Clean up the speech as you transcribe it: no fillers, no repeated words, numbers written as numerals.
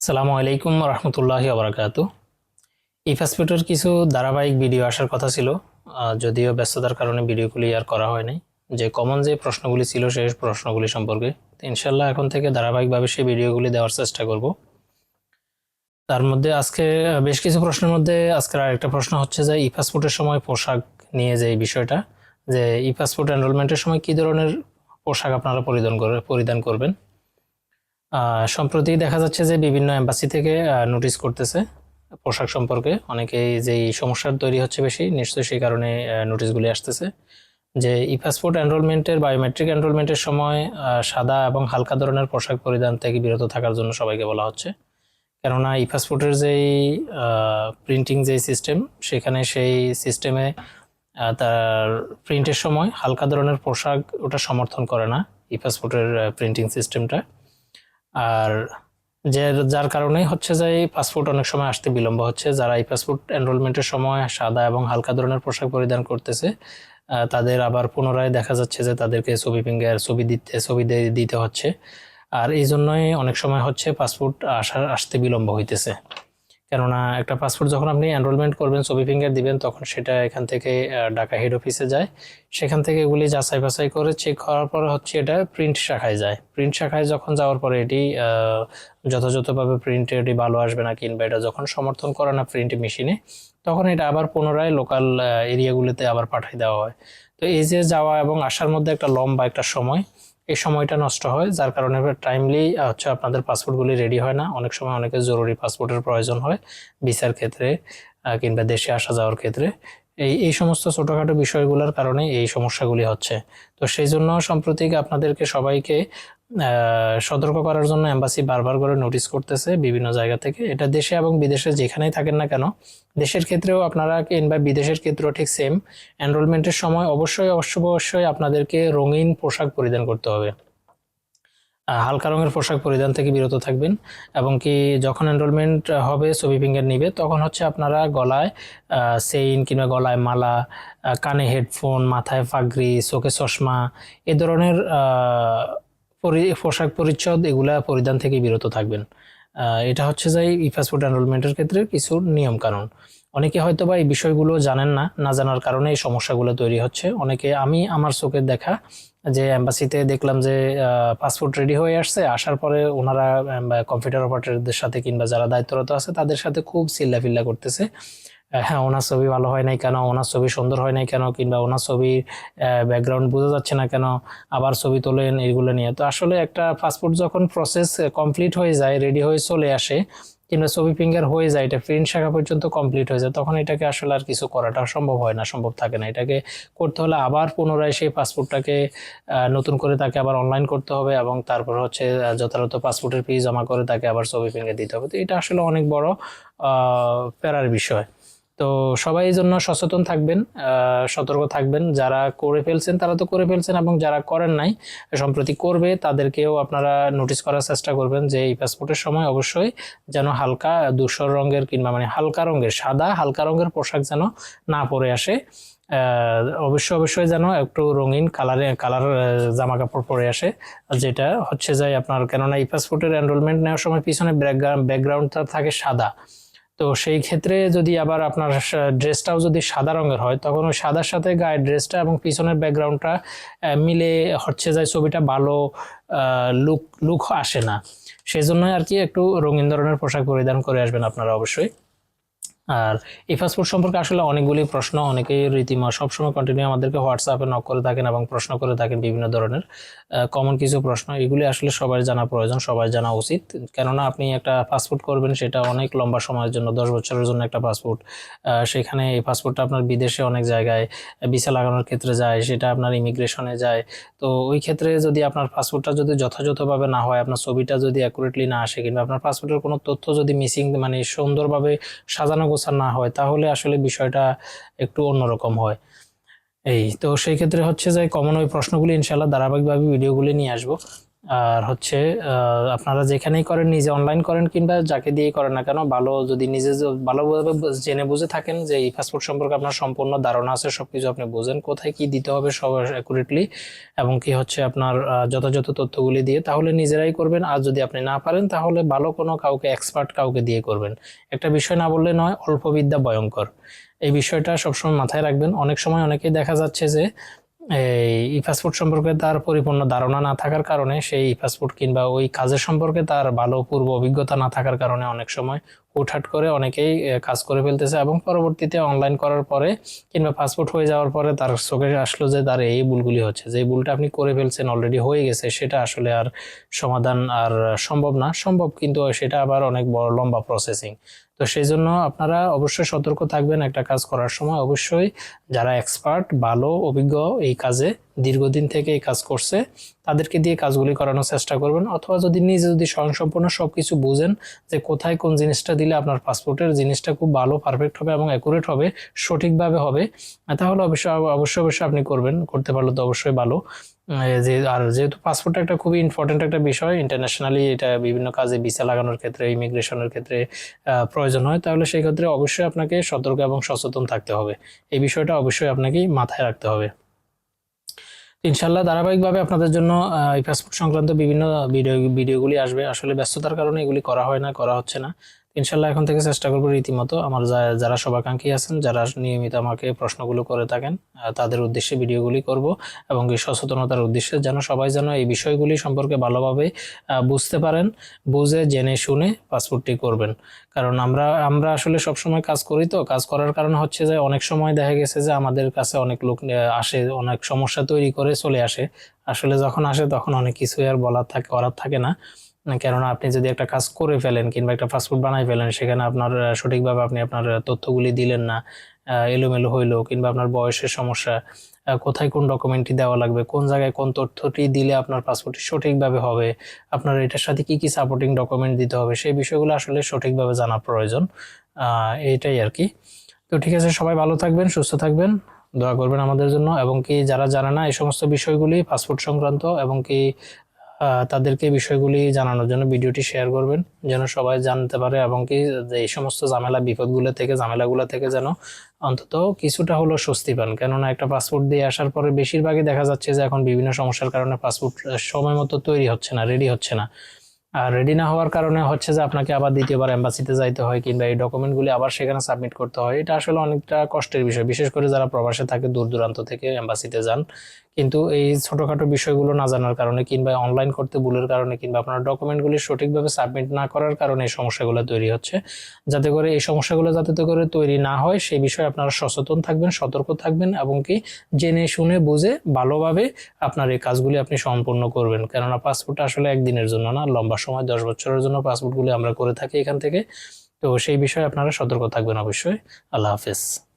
আসসালামু আলাইকুম রহমতুল্লাহি ওবরাকাতু। এই পাসপোর্টের কিছু ধারাবাহিক ভিডিও আসার কথা ছিল, যদিও ব্যস্ততার কারণে ভিডিওগুলি আর করা হয়নি। যে কমন যে প্রশ্নগুলি ছিল সেই প্রশ্নগুলি সম্পর্কে তো ইনশাল্লাহ এখন থেকে ধারাবাহিকভাবে সেই ভিডিওগুলি দেওয়ার চেষ্টা করব। তার মধ্যে আজকে বেশ কিছু প্রশ্নের মধ্যে আজকের আরেকটা প্রশ্ন হচ্ছে যে ই পাসপোর্টের সময় পোশাক নিয়ে যে এই বিষয়টা, যে ই পাসপোর্ট এনরোলমেন্টের সময় কি ধরনের পোশাক আপনারা পরিধান করবেন। সম্প্রতি দেখা যাচ্ছে যে বিভিন্ন এম্বাসি থেকে নোটিশ করতেছে পোশাক সম্পর্কে, অনেকেই যে এই সমস্যার তৈরি হচ্ছে বেশি, নিশ্চয়ই সেই কারণে নোটিশগুলি আসতেছে যে ই পাসপোর্ট এনরোলমেন্টের বায়োমেট্রিক এনরোলমেন্টের সময় সাদা এবং হালকা ধরনের পোশাক পরিধান থেকে বিরত থাকার জন্য সবাইকে বলা হচ্ছে। কেননা ই পাসপোর্টের যেই প্রিন্টিং যেই সিস্টেম, সেখানে সেই সিস্টেমে তার প্রিন্টের সময় হালকা ধরনের পোশাক ওটা সমর্থন করে না, ই পাসপোর্টের প্রিন্টিং সিস্টেমটা। আর যার কারণেই হচ্ছে যে এই পাসপোর্ট অনেক সময় আসতে বিলম্ব হচ্ছে। যারা এই পাসপোর্ট এনরোলমেন্টের সময় সাদা এবং হালকা ধরনের পোশাক পরিধান করতেছে, তাদের আবার পুনরায় দেখা যাচ্ছে যে তাদেরকে ছবি দিতে হচ্ছে। আর এই জন্যই অনেক সময় হচ্ছে পাসপোর্ট আসতে বিলম্ব হইতেছে। কেননা একটা পাসপোর্ট যখন আপনি এনরোলমেন্ট করবেন, ছবি ফিঙ্গার দিবেন, তখন সেটা এখান থেকে ঢাকা হেড অফিসে যায়। সেখান থেকে এগুলি যাচাই বাছাই করে চেক করার পরে হচ্ছে এটা প্রিন্ট শাখায় যায়। প্রিন্ট শাখায় যখন যাওয়ার পরে এটি যথাযথভাবে প্রিন্টে এটি ভালো আসবে না, কিংবা এটা যখন সমর্থন করে না প্রিন্ট মেশিনে, তখন এটা আবার পুনরায় লোকাল এরিয়াগুলিতে আবার পাঠিয়ে দেওয়া হয়। তো এই যে যাওয়া এবং আসার মধ্যে একটা লম্বা একটা সময়, এই সময়টা নষ্ট হয়, যার কারণে টাইমলি হচ্ছে আপনাদের পাসপোর্টগুলি রেডি হয় না। অনেক সময় অনেকে জরুরি পাসপোর্টের প্রয়োজন হয় ভিসার ক্ষেত্রে, কিংবা দেশে আসা যাওয়ার ক্ষেত্রে। এই সমস্ত ছোটোখাটো বিষয়গুলোর কারণে এই সমস্যাগুলি হচ্ছে। তো সেই জন্য সাম্প্রতিক আপনাদেরকে সবাইকে সতর্ক করার জন্য এম্বাসি বারবার করে নোটিশ করতেছে বিভিন্ন জায়গা থেকে। এটা দেশে এবং বিদেশে যেখানেই থাকেন না কেন, দেশের ক্ষেত্রেও আপনারা কিংবা বিদেশের ক্ষেত্রেও ঠিক সেম, এনরোলমেন্টের সময় অবশ্যই আপনাদেরকে রঙিন পোশাক পরিধান করতে হবে। হালকা রঙের পোশাক পরিধান থেকে বিরত থাকবেন। এবং কি যখন এনরোলমেন্ট হবে, ছবি ফিঙ্গার নিবে, তখন হচ্ছে আপনারা গলায় চেইন কিংবা গলায় মালা, কানে হেডফোন, মাথায় পাগড়ি, চোখে চশমা, এ ধরনের পোশাক পরিচ্ছদ এগুলা পরিধান থেকে বিরত থাকবেন। এটা হচ্ছে যে ই পাসপোর্ট এনরোলমেন্টের ক্ষেত্রে কিছু নিয়ম কানুন। অনেকে হয়তো বা এই বিষয়গুলো জানেন না, না জানার কারণে এই সমস্যাগুলো তৈরি হচ্ছে। অনেকে, আমি আমার চোখের দেখা যে এম্বাসিতে দেখলাম যে পাসপোর্ট রেডি হয়ে আসছে, আসার পরে ওনারা কম্পিউটার অপারেটরদের সাথে কিংবা যারা দায়িত্বরত আছে তাদের সাথে খুব চিল্লাফিল্লা করতেছে। হ্যাঁ, ওনার ছবি ভালো হয় নাই কেন, ওনার ছবি সুন্দর হয় নাই কেন, কিংবা ওনার ছবির ব্যাকগ্রাউন্ড বোঝা যাচ্ছে না কেন, আবার ছবি তোলেন, এইগুলো নিয়ে। তো আসলে একটা পাসপোর্ট যখন প্রসেস কমপ্লিট হয়ে যায়, রেডি হয়ে চলে আসে, কিংবা ছবি ফিঙ্গার হয়ে যায়, এটা প্রিন্ট শাখা পর্যন্ত কমপ্লিট হয়ে যায়, তখন এটাকে আসলে আর কিছু করাটা সম্ভব হয় না, সম্ভব থাকে না। এটাকে করতে হলে আবার পুনরায় সেই পাসপোর্টটাকে নতুন করে তাকে আবার অনলাইন করতে হবে, এবং তারপর হচ্ছে যথাযথ পাসপোর্টের ফি জমা করে তাকে আবার ছবি ফিঙ্গার দিতে হবে। তো এটা আসলে অনেক বড় প্যারার বিষয়। তো সবাই এই জন্য সচেতন থাকবেন, সতর্ক থাকবেন। যারা করে ফেলছেন তারা তো করে ফেলছেন, এবং যারা করেন নাই, সম্প্রতি করবে, তাদেরকেও আপনারা নোটিশ করার চেষ্টা করবেন যে এই পাসপোর্টের সময় অবশ্যই যেন হালকা ধূসর রঙের কিংবা মানে হালকা রঙের, সাদা হালকা রঙের পোশাক যেন না পরে আসে। অবশ্যই যেন একটু রঙিন কালার জামা কাপড় পরে আসে, যেটা হচ্ছে যে আপনার, কেননা এই পাসপোর্টের এনরোলমেন্ট নেওয়ার সময় পিছনে ব্যাকগ্রাউন্ডটা থাকে সাদা। তো সেই ক্ষেত্রে যদি আবার আপনার ড্রেসটাও যদি সাদা রঙের হয়, তখন ওই সাদার সাথে গায়ের ড্রেসটা এবং পিছনের ব্যাকগ্রাউন্ডটা মিলে হচ্ছে যায় ছবিটা ভালো লুক আসে না। সেই জন্য আর কি একটু রঙিন ধরনের পোশাক পরিধান করে আসবেন আপনারা অবশ্যই। আর এই পাসপোর্ট সম্পর্কে আসলে অনেকগুলি প্রশ্ন, অনেকেই রীতিমতো সবসময় কন্টিনিউ আমাদেরকে হোয়াটসঅ্যাপে নক করে থাকেন এবং প্রশ্ন করে থাকেন বিভিন্ন ধরনের কমন কিছু প্রশ্ন। এগুলি আসলে সবার জানা প্রয়োজন, সবার জানা উচিত। কেননা আপনি একটা পাসপোর্ট করবেন, সেটা অনেক লম্বা সময়ের জন্য, 10 বছরের জন্য একটা পাসপোর্ট। সেখানে এই পাসপোর্টটা আপনার বিদেশে অনেক জায়গায় ভিসা লাগানোর ক্ষেত্রে যায়, সেটা আপনার ইমিগ্রেশনে যায়। তো ওই ক্ষেত্রে যদি আপনার পাসপোর্টটা যদি যথাযথভাবে না হয়, আপনার ছবিটা যদি অ্যাকুরেটলি না আসে, কিংবা আপনার পাসপোর্টের কোনো তথ্য যদি মিসিং, মানে সুন্দরভাবে সাজানো গোছানো না হয়, তাহলে আসলে বিষয়টা একটু অন্যরকম হয়। এই তো সেই ক্ষেত্রে হচ্ছে যে কমন ওই প্রশ্নগুলি ইনশাআল্লাহ ধারাবাহিকভাবে ভিডিওগুলি নিয়ে আসবো। আর হচ্ছে আপনারা যেখানেই করেন, নিজে অনলাইন করেন কিংবা যাকে দিয়ে করেন না কেন, ভালো যদি নিজে ভালোভাবে জেনে বুঝে থাকেন যে এই পাসপোর্ট সম্পর্কে আপনার সম্পূর্ণ ধারণা আছে, সবকিছু আপনি বোঝেন কোথায় কি দিতে হবে সব অ্যাকুরেটলি, এবং কি হচ্ছে আপনার যথাযথ তথ্যগুলি দিয়ে, তাহলে নিজেরাই করবেন। আর যদি আপনি না পারেন তাহলে ভালো কোনো কাউকে, এক্সপার্ট কাউকে দিয়ে করবেন। একটা বিষয় না বললে নয়, অল্প বিদ্যা ভয়ঙ্কর, এই বিষয়টা সবসময় মাথায় রাখবেন। অনেক সময় অনেকেই দেখা যাচ্ছে যে এই ই পাসপোর্ট সম্পর্কে তার পরিপূর্ণ ধারণা না থাকার কারণে, সেই ই পাসপোর্ট কিংবা ওই কাজের সম্পর্কে তার ভালো পূর্ব অভিজ্ঞতা না থাকার কারণে অনেক সময় হুটহাট করে অনেকেই কাজ করে ফেলতেছে, এবং পরবর্তীতে অনলাইন করার পরে কিংবা পাসপোর্ট হয়ে যাওয়ার পরে তার চোখে আসলো যে তার এই ভুলগুলি হচ্ছে, যে ভুলটা আপনি করে ফেলছেন অলরেডি হয়ে গেছে, সেটা আসলে আর সমাধান আর সম্ভব না। সম্ভব, কিন্তু সেটা আবার অনেক বড় লম্বা প্রসেসিং। তো সেই জন্য আপনারা অবশ্যই সতর্ক থাকবেন একটা কাজ করার সময়। অবশ্যই যারা এক্সপার্ট, ভালো অভিজ্ঞ, এই কাজে দীর্ঘদিন থেকে এই কাজ করছে, তাদেরকে দিয়ে কাজগুলি করানোর চেষ্টা করবেন। অথবা যদি নিজে যদি স্বয়ংসম্পূর্ণ সবকিছু বুঝেন যে কোথায় কোন জিনিসটা দিলে আপনার পাসপোর্টের জিনিসটা খুব ভালো, পারফেক্ট হবে এবং অ্যাকুরেট হবে, সঠিকভাবে হবে, তাহলে অবশ্যই অবশ্যই অবশ্যই আপনি করবেন। করতে পারলে তো অবশ্যই ভালো। যে আর যেহেতু পাসপোর্ট একটা খুবই ইম্পর্টেন্ট একটা বিষয়, ইন্টারন্যাশনালি এটা বিভিন্ন কাজে ভিসা লাগানোর ক্ষেত্রে, ইমিগ্রেশনের ক্ষেত্রে প্রয়োজন হয়, তাহলে সেই ক্ষেত্রে অবশ্যই আপনাকে সতর্ক এবং সচেতন থাকতে হবে। এই বিষয়টা অবশ্যই আপনাকেই মাথায় রাখতে হবে। ইনশাল্লাহ ধারাবাহিকভাবে আপনাদের জন্য এই পাসপোর্ট সংক্রান্ত বিভিন্ন ভিডিওগুলি আসবে। আসলে ব্যস্ততার কারণে এগুলি করা হয় না, করা হচ্ছে না। ইনশাল্লাহ এখন থেকে চেষ্টা করবো রীতিমতো আমার যারা শুভাকাঙ্ক্ষী আছেন, যারা নিয়মিত আমাকে প্রশ্নগুলো করে থাকেন, তাদের উদ্দেশ্যে ভিডিওগুলি করব, এবং এই সচেতনতার উদ্দেশ্যে যেন সবাই যেন এই বিষয়গুলি সম্পর্কে ভালোভাবে বুঝতে পারেন, বুঝে জেনে শুনে পাসপোর্টটি করবেন। কারণ আমরা আমরা আসলে সবসময় কাজ করি, তো কাজ করার কারণে হচ্ছে যে অনেক সময় দেখা গেছে যে আমাদের কাছে অনেক লোক আসে, অনেক সমস্যা তৈরি করে চলে আসে। আসলে যখন আসে তখন অনেক কিছু আর বলার থাকে, করার থাকে না। কেননা আপনি যদি একটা কাজ করে ফেলেন কিংবা একটা পাসপোর্ট বানাই ফেলেন, সেখানে আপনার সঠিকভাবে আপনি আপনার তথ্যগুলি দিলেন না, এলোমেলো হইলো, কিংবা আপনার বয়সের সমস্যা, কোথায় কোন ডকুমেন্টটি দেওয়া লাগবে, কোন জায়গায় কোন তথ্যটি দিলে আপনার পাসপোর্টটি সঠিকভাবে হবে, আপনার এটার সাথে কি কি সাপোর্টিং ডকুমেন্ট দিতে হবে, সেই বিষয়গুলো আসলে সঠিকভাবে জানা প্রয়োজন। এইটাই আর কি। তো ঠিক আছে, সবাই ভালো থাকবেন, সুস্থ থাকবেন, দোয়া করবেন আমাদের জন্য। এবং কি যারা জানে না এই সমস্ত বিষয়গুলি পাসপোর্ট সংক্রান্ত, এবং কি তাদেরকে বিষয়গুলি জানানোর জন্য ভিডিওটি শেয়ার করবেন, যেন সবাই জানতে পারে, এবং কি যে এই সমস্ত ঝামেলাগুলো থেকে যেন অন্তত কিছুটা হলো স্বস্তি পান। কেননা একটা পাসপোর্ট দিয়ে আসার পরে বেশিরভাগই দেখা যাচ্ছে যে এখন বিভিন্ন সমস্যার কারণে পাসপোর্ট সময় মতো তৈরি হচ্ছে না, রেডি হচ্ছে না। আর রেডি না হওয়ার কারণে হচ্ছে যে আপনাকে আবার দ্বিতীয়বার এম্বাসিতে যাইতে হয়, কিংবা এই ডকুমেন্টগুলি আবার সেখানে সাবমিট করতে হয়। এটা আসলে অনেকটা কষ্টের বিষয়, বিশেষ করে যারা প্রবাসে থাকে, দূর দূরান্ত থেকে এম্বাসিতে যান। কিন্তু এই ছোটখাটো বিষয়গুলো না জানার কারণে, কিংবা অনলাইন করতে ভুলের কারণে, কিংবা আপনার ডকুমেন্টগুলি সঠিকভাবে সাবমিট না করার কারণে এই সমস্যাগুলো তৈরি হচ্ছে। যাতে করে এই সমস্যাগুলো যাতে করে তৈরি না হয়, সেই বিষয়ে আপনারা সচেতন থাকবেন, সতর্ক থাকবেন, এবং কি জেনে শুনে বুঝে ভালোভাবে আপনার এই কাজগুলি আপনি সম্পূর্ণ করবেন। কেননা পাসপোর্ট আসলে একদিনের জন্য না, লম্বা সময় 10 বছরের জন্য পাসপোর্টগুলি আমরা করে থাকি এখান থেকে। তো সেই বিষয়ে আপনারা সতর্ক থাকবেন অবশ্যই। আল্লাহ হাফেজ।